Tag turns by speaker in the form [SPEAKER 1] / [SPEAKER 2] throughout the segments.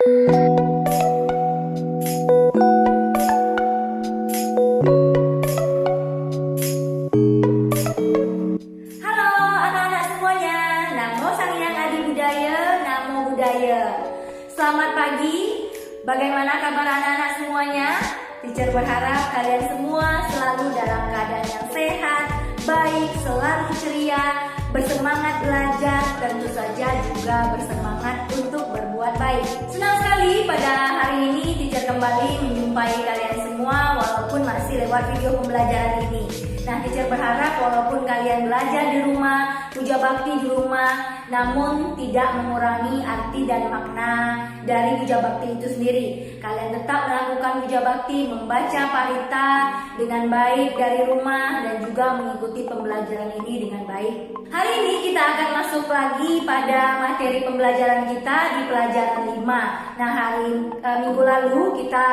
[SPEAKER 1] Halo anak-anak semuanya, Namo Sang Hyang Adi Budaya, Namo Buddhaya. Selamat pagi, bagaimana kabar anak-anak semuanya? Teacher berharap kalian semua selalu dalam keadaan yang sehat, baik, selalu ceria, bersemangat belajar, tentu saja juga bersemangat untuk berbuat baik. Senang sekali pada hari ini teacher kembali menjumpai kalian semua walaupun masih lewat video pembelajaran ini. Nah, teacher berharap walaupun kalian belajar di rumah, puja bakti di rumah, namun tidak mengurangi arti dan makna dari puja bakti itu sendiri. Kalian tetap melakukan puja bakti, membaca parita dengan baik dari rumah dan juga mengikuti pembelajaran ini dengan baik. Hari ini kita akan masuk lagi pada materi pembelajaran kita di pelajaran 5. Nah, minggu lalu kita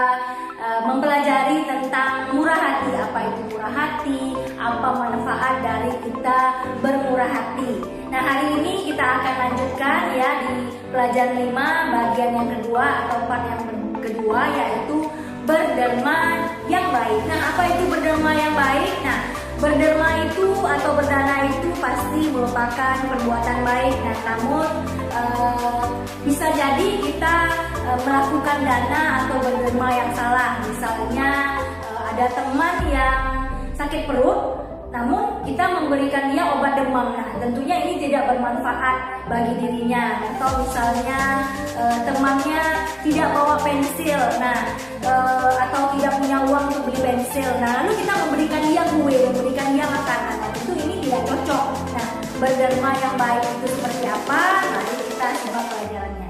[SPEAKER 1] mempelajari tentang murah hati. Apa itu murah hati? Apa manfaat dari kita bermurah hati? Nah, hari ini kita akan lanjutkan ya di pelajaran 5 bagian yang kedua atau part yang kedua, yaitu berderma yang baik. Nah, apa itu berderma yang baik? Nah, berderma itu atau berdana itu pasti merupakan perbuatan baik. Nah, namun bisa jadi kita melakukan dana atau berderma yang salah. Misalnya ada teman yang sakit perut, namun kita memberikan dia obat demam. Nah, tentunya ini tidak bermanfaat bagi dirinya. Atau misalnya temannya tidak bawa pensil, atau tidak punya uang untuk beli pensil. Nah, lalu kita memberikan dia kue, memberikan dia makanan. Nah, tentu ini tidak cocok. Nah, berderma yang baik itu seperti apa? Mari kita simak pelajarannya.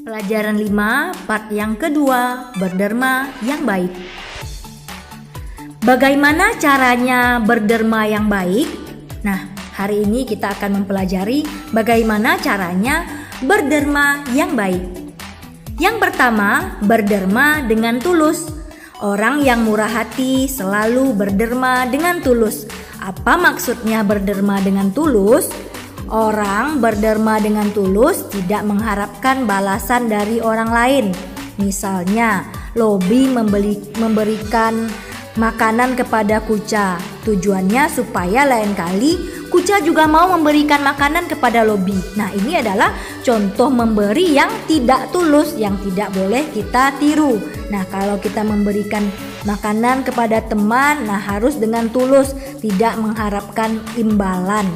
[SPEAKER 1] Pelajaran 5, part yang kedua, berderma yang baik. Bagaimana caranya berderma yang baik? Nah, hari ini kita akan mempelajari bagaimana caranya berderma yang baik. Yang pertama, berderma dengan tulus. Orang yang murah hati selalu berderma dengan tulus. Apa maksudnya berderma dengan tulus? Orang berderma dengan tulus tidak mengharapkan balasan dari orang lain. Misalnya, Lobi memberikan makanan kepada Kuca. Tujuannya supaya lain kali Kuca juga mau memberikan makanan kepada Lobi. Nah, ini adalah contoh memberi yang tidak tulus, yang tidak boleh kita tiru. Nah, kalau kita memberikan makanan kepada teman, nah harus dengan tulus, tidak mengharapkan imbalan.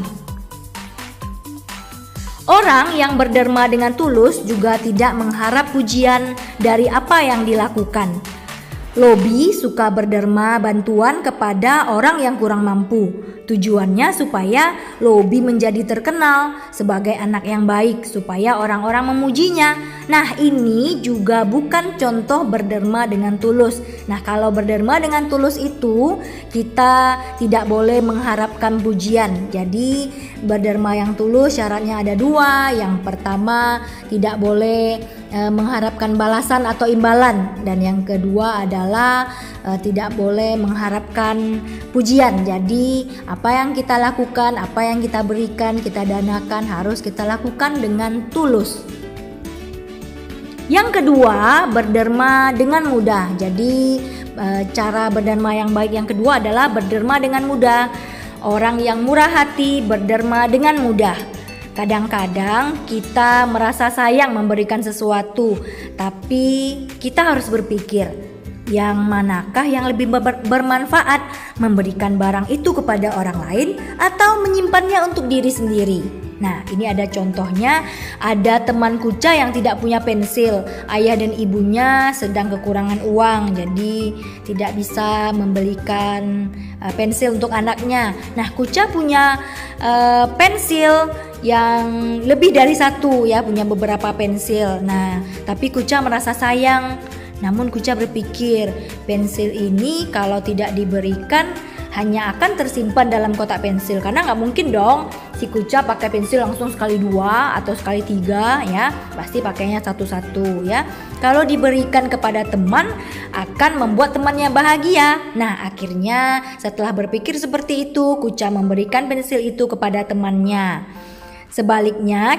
[SPEAKER 1] Orang yang berderma dengan tulus juga tidak mengharap pujian dari apa yang dilakukan. Lobi suka berderma bantuan kepada orang yang kurang mampu. Tujuannya supaya Lobi menjadi terkenal sebagai anak yang baik, supaya orang-orang memujinya. Nah, ini juga bukan contoh berderma dengan tulus. Nah, kalau berderma dengan tulus itu kita tidak boleh mengharapkan pujian. Jadi berderma yang tulus syaratnya ada 2. Yang pertama, tidak boleh mengharapkan balasan atau imbalan, dan yang kedua adalah tidak boleh mengharapkan pujian. Jadi apa yang kita lakukan, apa yang kita berikan, kita danakan harus kita lakukan dengan tulus. Yang kedua, berderma dengan mudah. Jadi cara berderma yang baik yang kedua adalah berderma dengan mudah. Orang yang murah hati berderma dengan mudah. Kadang-kadang kita merasa sayang memberikan sesuatu, tapi kita harus berpikir, yang manakah yang lebih bermanfaat, memberikan barang itu kepada orang lain atau menyimpannya untuk diri sendiri. Nah, ini ada contohnya. Ada teman Kuca yang tidak punya pensil. Ayah dan ibunya sedang kekurangan uang, jadi tidak bisa membelikan pensil untuk anaknya. Nah, Kuca punya pensil yang lebih dari satu ya, punya beberapa pensil. Nah, tapi Kuca merasa sayang. Namun Kuca berpikir, pensil ini kalau tidak diberikan hanya akan tersimpan dalam kotak pensil, karena nggak mungkin dong si Kuca pakai pensil langsung sekali 2 atau sekali 3 ya, pasti pakainya satu-satu ya. Kalau diberikan kepada teman akan membuat temannya bahagia. Nah, akhirnya setelah berpikir seperti itu, Kuca memberikan pensil itu kepada temannya. Sebaiknya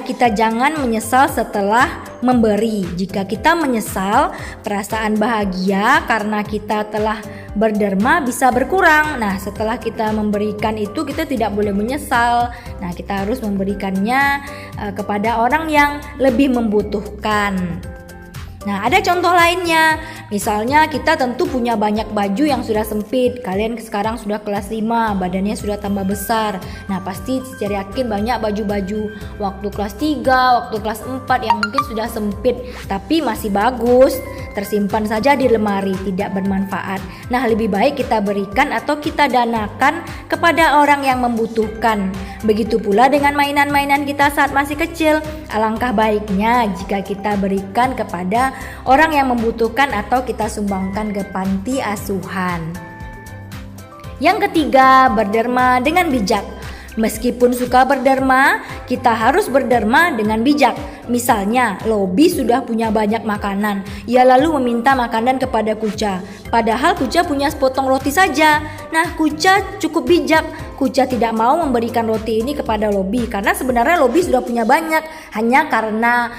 [SPEAKER 1] kita jangan menyesal setelah memberi. Jika kita menyesal, perasaan bahagia karena kita telah berderma bisa berkurang. Nah, setelah kita memberikan itu kita tidak boleh menyesal. Nah, kita harus memberikannya kepada orang yang lebih membutuhkan. Nah, ada contoh lainnya. Misalnya kita tentu punya banyak baju yang sudah sempit. Kalian sekarang sudah kelas 5, badannya sudah tambah besar. Nah, pasti secara yakin banyak baju-baju waktu kelas 3, waktu kelas 4 yang mungkin sudah sempit tapi masih bagus. Tersimpan saja di lemari, tidak bermanfaat. Nah, lebih baik kita berikan atau kita danakan kepada orang yang membutuhkan. Begitu pula dengan mainan-mainan kita saat masih kecil. Alangkah baiknya jika kita berikan kepada orang yang membutuhkan atau kita sumbangkan ke panti asuhan. Yang ketiga, berderma dengan bijak. Meskipun suka berderma, kita harus berderma dengan bijak. Misalnya, Lobi sudah punya banyak makanan. Ia lalu meminta makanan kepada Kuca. Padahal Kuca punya sepotong roti saja. Nah, Kuca cukup bijak. Kuca tidak mau memberikan roti ini kepada Lobi karena sebenarnya Lobi sudah punya banyak. Hanya karena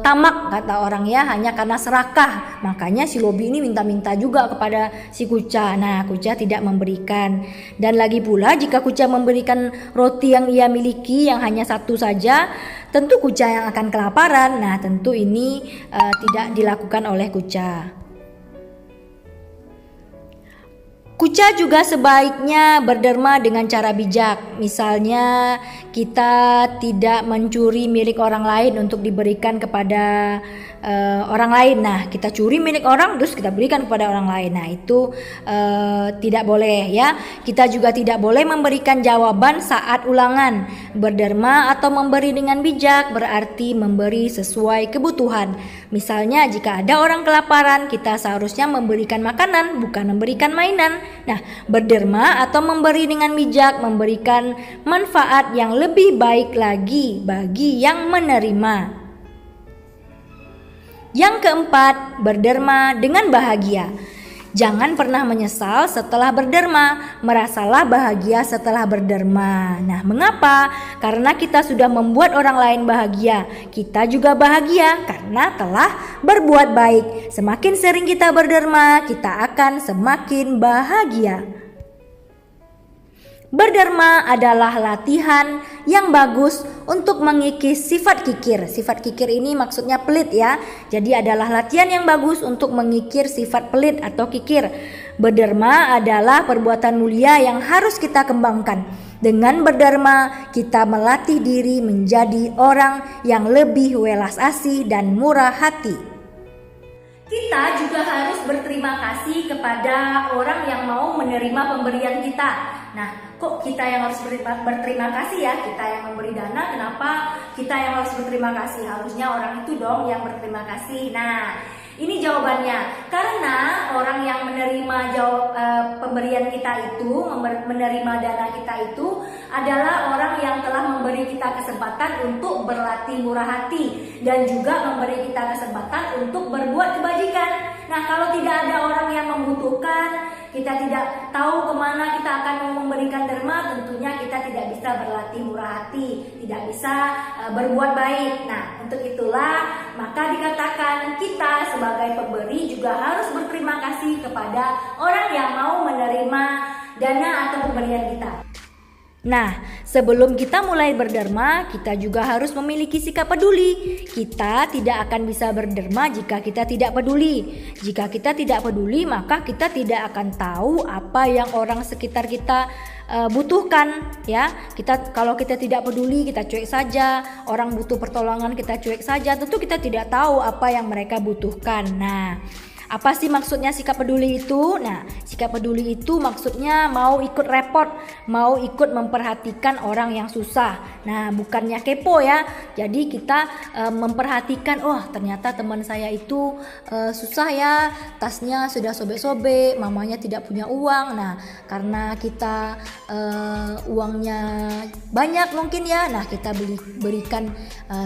[SPEAKER 1] tamak, kata orang ya, hanya karena serakah. Makanya si Lobi ini minta-minta juga kepada si Kuca. Nah, Kuca tidak memberikan. Dan lagi pula jika Kuca memberikan roti yang ia miliki yang hanya satu saja, tentu Kuca yang akan kelaparan. Nah, tentu ini tidak dilakukan oleh Kuca. Kuca juga sebaiknya berderma dengan cara bijak. Misalnya kita tidak mencuri milik orang lain untuk diberikan kepada orang lain. Nah, kita curi milik orang terus kita berikan kepada orang lain. Nah, itu tidak boleh ya. Kita juga tidak boleh memberikan jawaban saat ulangan. Berderma atau memberi dengan bijak berarti memberi sesuai kebutuhan. Misalnya jika ada orang kelaparan, kita seharusnya memberikan makanan, bukan memberikan mainan. Nah, berderma atau memberi dengan bijak memberikan manfaat yang lebih baik lagi bagi yang menerima. Yang keempat, berderma dengan bahagia. Jangan pernah menyesal setelah berderma, merasalah bahagia setelah berderma. Nah, mengapa? Karena kita sudah membuat orang lain bahagia. Kita juga bahagia karena telah berbuat baik. Semakin sering kita berderma, kita akan semakin bahagia. Berderma adalah latihan yang bagus untuk mengikis sifat kikir. Sifat kikir ini maksudnya pelit ya. Jadi adalah latihan yang bagus untuk mengikir sifat pelit atau kikir. Berderma adalah perbuatan mulia yang harus kita kembangkan. Dengan berderma, kita melatih diri menjadi orang yang lebih welas asih dan murah hati. Kita juga harus berterima kasih kepada orang yang mau menerima pemberian kita. Nah, kok kita yang harus berterima kasih ya? Kita yang memberi dana, kenapa kita yang harus berterima kasih? Harusnya orang itu dong yang berterima kasih. Nah, ini jawabannya. Karena orang yang menerima pemberian kita itu, menerima dana kita itu adalah orang yang telah memberi kita kesempatan untuk berlatih murah hati dan juga memberi kita kesempatan untuk berbuat kebajikan. Nah, kalau tidak ada orang yang membutuhkan, kita tidak tahu kemana kita akan memberikan derma, tentunya kita tidak bisa berlatih murah hati, tidak bisa berbuat baik. Nah, untuk itulah maka dikatakan kita sebagai pemberi juga harus berterima kasih kepada orang yang mau menerima dana atau pemberian kita. Nah, sebelum kita mulai berderma, kita juga harus memiliki sikap peduli. Kita tidak akan bisa berderma jika kita tidak peduli. Jika kita tidak peduli, maka kita tidak akan tahu apa yang orang sekitar kita butuhkan ya. Kalau kita tidak peduli, kita cuek saja. Orang butuh pertolongan, kita cuek saja. Tentu kita tidak tahu apa yang mereka butuhkan. Nah, apa sih maksudnya sikap peduli itu? Nah, sikap peduli itu maksudnya mau ikut repot, mau ikut memperhatikan orang yang susah. Nah, bukannya kepo ya. Jadi kita memperhatikan, oh ternyata teman saya itu susah ya, tasnya sudah sobek-sobek, mamanya tidak punya uang. Nah, karena kita uangnya banyak mungkin ya, nah kita berikan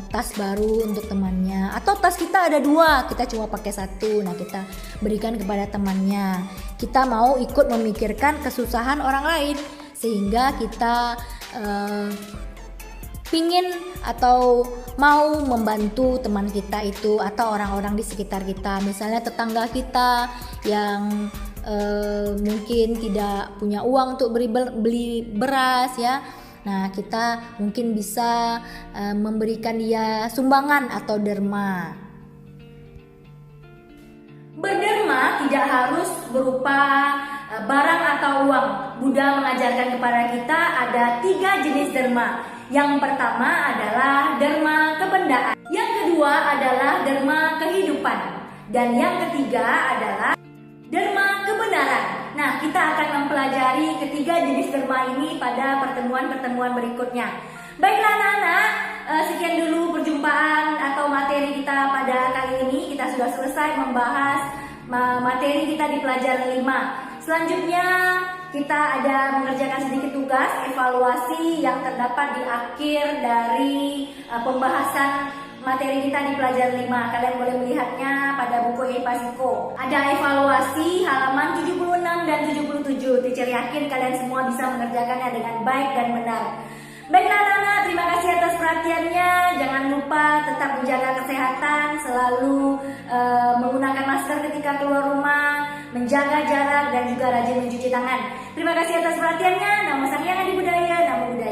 [SPEAKER 1] tas baru untuk temannya. Atau tas kita ada 2, kita cuma pakai 1, nah kita berikan kepada temannya. Kita mau ikut memikirkan kesusahan orang lain sehingga kita
[SPEAKER 2] pingin atau mau membantu teman kita itu atau orang-orang di sekitar kita, misalnya tetangga kita yang mungkin tidak punya uang untuk beli beras ya. Nah, kita mungkin bisa memberikan dia sumbangan atau derma.
[SPEAKER 1] Berderma tidak harus berupa barang atau uang. Buddha mengajarkan kepada kita ada 3 jenis derma. Yang pertama adalah derma kebendaan, yang kedua adalah derma kehidupan, dan yang ketiga adalah derma kebenaran. Nah, kita akan mempelajari ketiga jenis derma ini pada pertemuan-pertemuan berikutnya. Baiklah anak-anak, sekian dulu perjumpaan atau materi kita pada kali ini. Kita sudah selesai membahas materi kita di pelajaran 5. Selanjutnya kita ada mengerjakan sedikit tugas evaluasi yang terdapat di akhir dari pembahasan materi kita di pelajaran 5. Kalian boleh melihatnya pada buku Epasiko. Ada evaluasi halaman 76 dan 77. Teacher yakin kalian semua bisa mengerjakannya dengan baik dan benar. Baiklah anak-anak, terima kasih atas perhatiannya. Jangan lupa tetap menjaga kesehatan, selalu menggunakan masker ketika keluar rumah, menjaga jarak dan juga rajin mencuci tangan. Terima kasih atas perhatiannya. Namo Sang Hyang Adi Budaya, Namo Buddhaya.